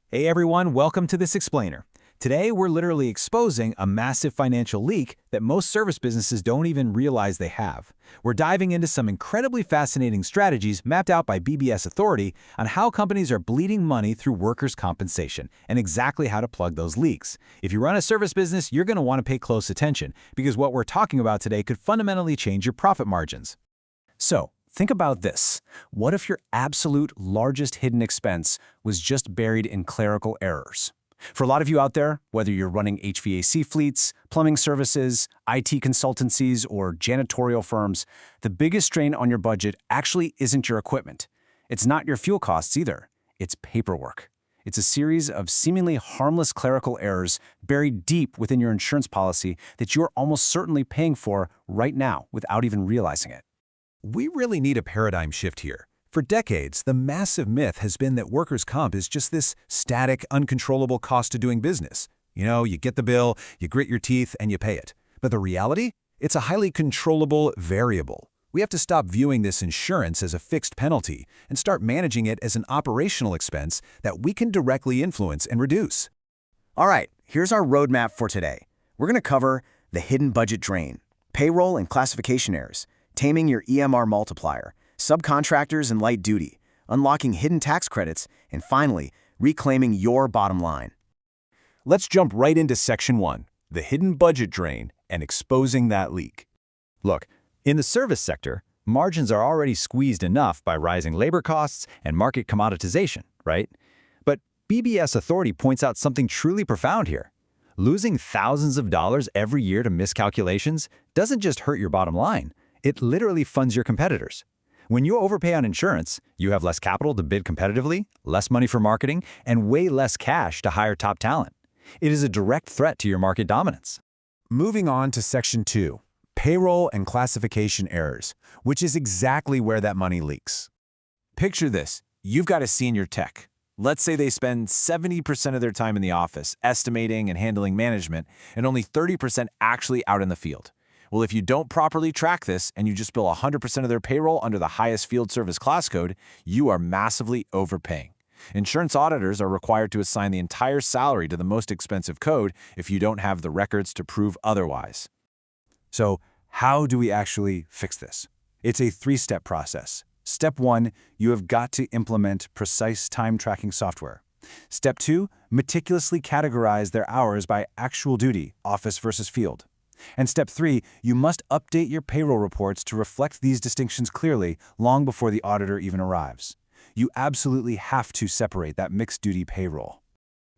Hey everyone, welcome to this explainer. Today we're literally exposing a massive financial leak that most service businesses don't even realize they have. We're diving into some incredibly fascinating strategies mapped out by BBS Authority on how companies are bleeding money through workers' compensation and exactly how to plug those leaks. If you run a service business, you're going to want to pay close attention because what we're talking about today could fundamentally change your profit margins. So, think about this. What if your absolute largest hidden expense was just buried in clerical errors? For a lot of you out there, whether you're running HVAC fleets, plumbing services, IT consultancies, or janitorial firms, the biggest strain on your budget actually isn't your equipment. It's not your fuel costs either. It's paperwork. It's a series of seemingly harmless clerical errors buried deep within your insurance policy that you're almost certainly paying for right now without even realizing it. We really need a paradigm shift here. For decades, the massive myth has been that workers' comp is just this static, uncontrollable cost to doing business. You get the bill, you grit your teeth, and you pay it. But the reality? It's a highly controllable variable. We have to stop viewing this insurance as a fixed penalty and start managing it as an operational expense that we can directly influence and reduce. All right, here's our roadmap for today. We're going to cover the hidden budget drain, payroll and classification errors, taming your EMR multiplier, subcontractors and light duty, unlocking hidden tax credits, and finally, reclaiming your bottom line. Let's jump right into Section 1, the hidden budget drain and exposing that leak. Look, in the service sector, margins are already squeezed enough by rising labor costs and market commoditization, right? But BBS Authority points out something truly profound here. Losing thousands of dollars every year to miscalculations doesn't just hurt your bottom line, it literally funds your competitors. When you overpay on insurance, you have less capital to bid competitively, less money for marketing, and way less cash to hire top talent. It is a direct threat to your market dominance. Moving on to Section 2, payroll and classification errors, which is exactly where that money leaks. Picture this. You've got a senior tech. Let's say they spend 70% of their time in the office estimating and handling management, and only 30% actually out in the field. Well, if you don't properly track this and you just bill 100% of their payroll under the highest field service class code, you are massively overpaying. Insurance auditors are required to assign the entire salary to the most expensive code if you don't have the records to prove otherwise. So, how do we actually fix this? It's a three-step process. Step 1, you have got to implement precise time tracking software. Step 2, meticulously categorize their hours by actual duty, office versus field. And Step 3, you must update your payroll reports to reflect these distinctions clearly long before the auditor even arrives. You absolutely have to separate that mixed-duty payroll.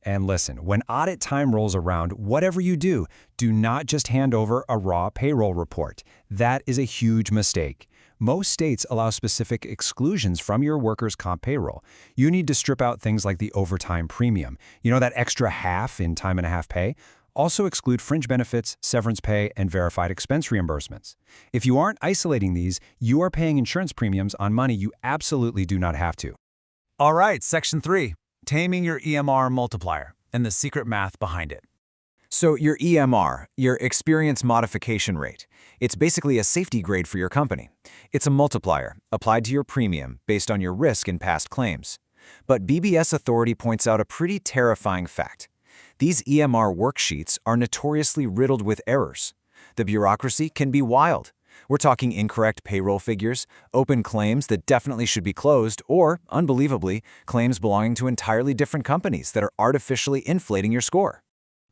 And listen, when audit time rolls around, whatever you do not just hand over a raw payroll report. That is a huge mistake. Most states allow specific exclusions from your workers' comp payroll. You need to strip out things like the overtime premium. That extra half in time and a half pay? Also exclude fringe benefits, severance pay, and verified expense reimbursements. If you aren't isolating these, you are paying insurance premiums on money you absolutely do not have to. All right, Section 3, taming your EMR multiplier and the secret math behind it. So your EMR, your Experience Modification Rate, it's basically a safety grade for your company. It's a multiplier applied to your premium based on your risk in past claims. But BBS Authority points out a pretty terrifying fact. These EMR worksheets are notoriously riddled with errors. The bureaucracy can be wild. We're talking incorrect payroll figures, open claims that definitely should be closed, or, unbelievably, claims belonging to entirely different companies that are artificially inflating your score.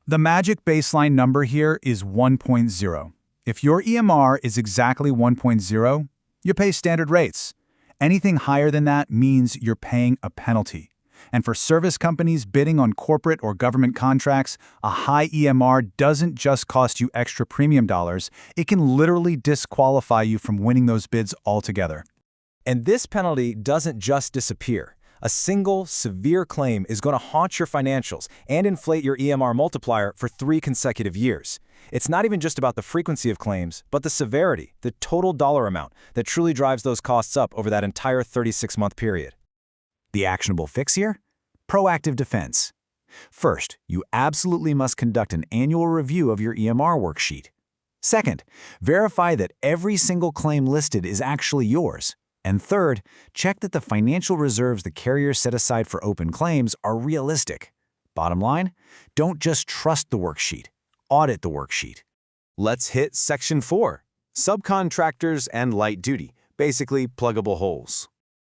The magic baseline number here is 1.0. If your EMR is exactly 1.0, you pay standard rates. Anything higher than that means you're paying a penalty. And for service companies bidding on corporate or government contracts, a high EMR doesn't just cost you extra premium dollars, it can literally disqualify you from winning those bids altogether. And this penalty doesn't just disappear. A single, severe claim is going to haunt your financials and inflate your EMR multiplier for 3 consecutive years. It's not even just about the frequency of claims, but the severity, the total dollar amount that truly drives those costs up over that entire 36-month period. The actionable fix here? Proactive defense. First, you absolutely must conduct an annual review of your EMR worksheet. Second, verify that every single claim listed is actually yours. And third, check that the financial reserves the carrier set aside for open claims are realistic. Bottom line, don't just trust the worksheet. Audit the worksheet. Let's hit Section 4, subcontractors and light duty, basically pluggable holes.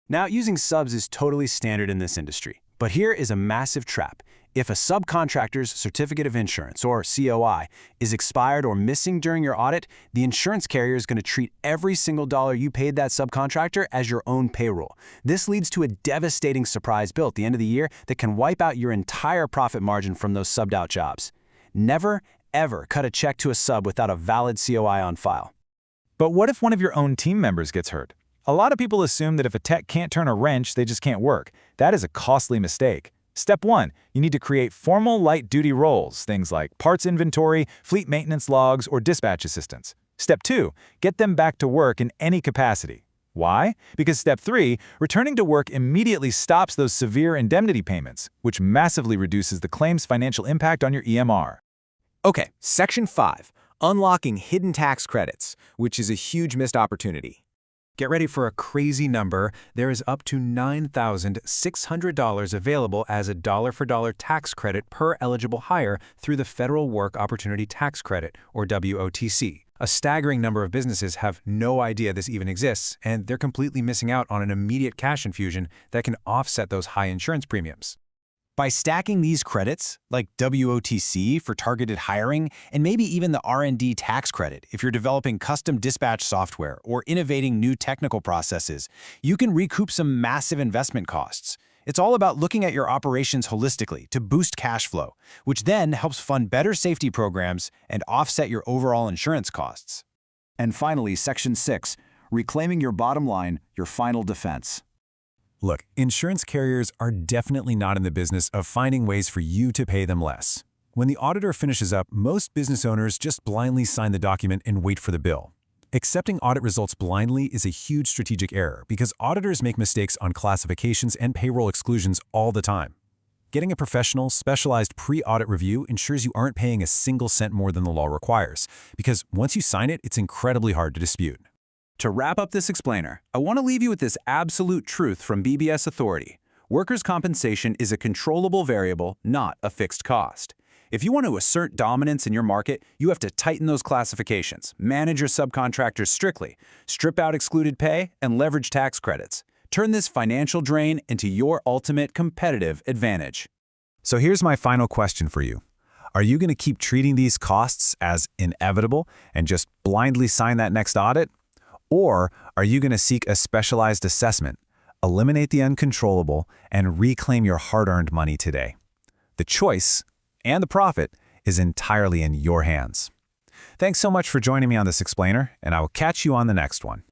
Now, using subs is totally standard in this industry, but here is a massive trap. If a subcontractor's certificate of insurance, or COI, is expired or missing during your audit, the insurance carrier is going to treat every single dollar you paid that subcontractor as your own payroll. This leads to a devastating surprise bill at the end of the year that can wipe out your entire profit margin from those subbed out jobs. Never, ever cut a check to a sub without a valid COI on file. But what if one of your own team members gets hurt? A lot of people assume that if a tech can't turn a wrench, they just can't work. That is a costly mistake. Step 1, you need to create formal light-duty roles, things like parts inventory, fleet maintenance logs, or dispatch assistance. Step 2, get them back to work in any capacity. Why? Because Step 3, returning to work immediately stops those severe indemnity payments, which massively reduces the claim's financial impact on your EMR. Okay, Section 5, unlocking hidden tax credits, which is a huge missed opportunity. Get ready for a crazy number. There is up to $9,600 available as a dollar-for-dollar tax credit per eligible hire through the Federal Work Opportunity Tax Credit, or WOTC. A staggering number of businesses have no idea this even exists, and they're completely missing out on an immediate cash infusion that can offset those high insurance premiums. By stacking these credits, like WOTC for targeted hiring, and maybe even the R&D Tax Credit if you're developing custom dispatch software or innovating new technical processes, you can recoup some massive investment costs. It's all about looking at your operations holistically to boost cash flow, which then helps fund better safety programs and offset your overall insurance costs. And finally, Section 6, reclaiming your bottom line, your final defense. Look, insurance carriers are definitely not in the business of finding ways for you to pay them less. When the auditor finishes up, most business owners just blindly sign the document and wait for the bill. Accepting audit results blindly is a huge strategic error because auditors make mistakes on classifications and payroll exclusions all the time. Getting a professional, specialized pre-audit review ensures you aren't paying a single cent more than the law requires, because once you sign it, it's incredibly hard to dispute. To wrap up this explainer, I want to leave you with this absolute truth from BBS Authority. Workers' compensation is a controllable variable, not a fixed cost. If you want to assert dominance in your market, you have to tighten those classifications, manage your subcontractors strictly, strip out excluded pay, and leverage tax credits. Turn this financial drain into your ultimate competitive advantage. So here's my final question for you. Are you going to keep treating these costs as inevitable and just blindly sign that next audit? Or are you going to seek a specialized assessment, eliminate the uncontrollable, and reclaim your hard-earned money today? The choice and the profit is entirely in your hands. Thanks so much for joining me on this explainer, and I will catch you on the next one.